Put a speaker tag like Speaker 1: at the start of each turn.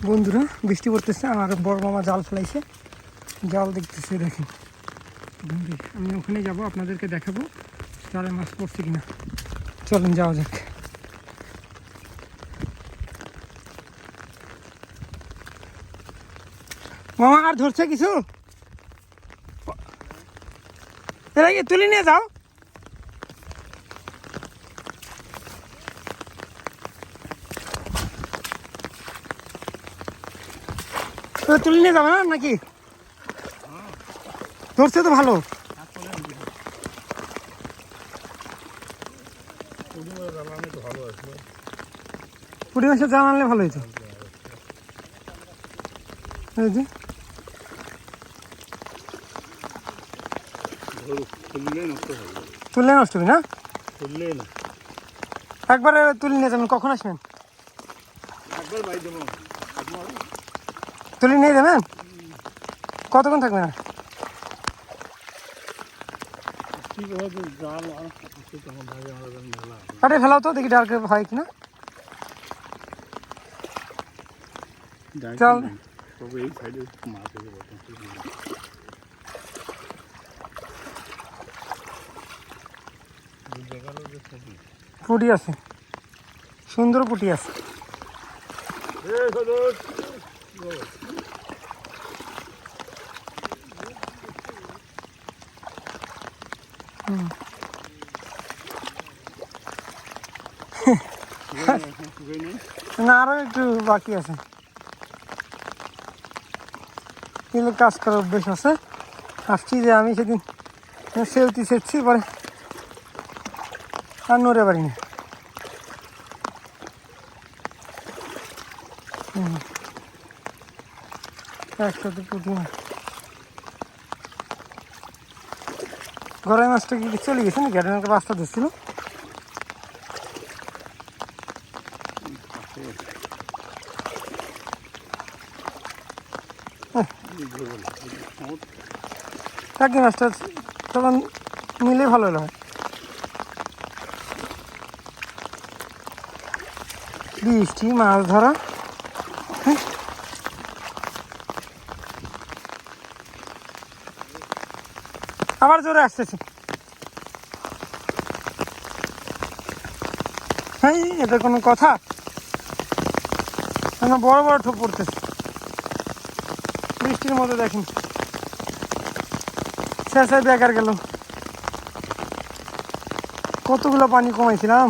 Speaker 1: বন্ধুরা বৃষ্টি পড়তেছে আর বড় মামা জাল ফেলাইছে, জাল দেখতেছে। দেখেন আমি ওখানে যাব, আপনাদেরকে দেখাবো জালে মাছ পড়ছে কিনা। চলেন যাওয়া যাক। মামা আর ধরছে কিছু? এরা কি তুলে নিয়ে যাও? তুলে নিয়ে যাবে না নাকি? ধরছে তো ভালো। পুঁটি মাছের জাল আনলে ভালো হয়েছে। তুললে নষ্ট হবে না? একবারে তুলে নিয়ে যাবেন। কখন আসবেন? তুলে নিয়ে যাবেন? কতক্ষণ থাকবেন? কাটে ফেলাও তো, দেখি ডার্কে হয় কিনা। চল পুঁটি আছে, সুন্দর পুঁটি আছে। না আরো একটু বাকি আছে, কিন্তু কাজ করার অভ্যেস আছে। আসছি যে আমি সেদিন সেলতি সেরছি, পরে আর নড়ে পারি না। একসাথে পুঁটি মাছ, গড়াই মাছটা কি চলে গেছে নাকি? একটা একটা বাস্তা ধরছিল। কাকি মাছটা তখন নিলে ভালো হলো। বৃষ্টি মাছ ধরা, আবার জোরে আসতেছে। হ্যাঁ, এটা কোনো কথা? বড় বড় ঠোপ পড়তেছে বৃষ্টির মধ্যে। দেখেন শেষে বেকার গেল। কতগুলো পানি কমাইছিলাম।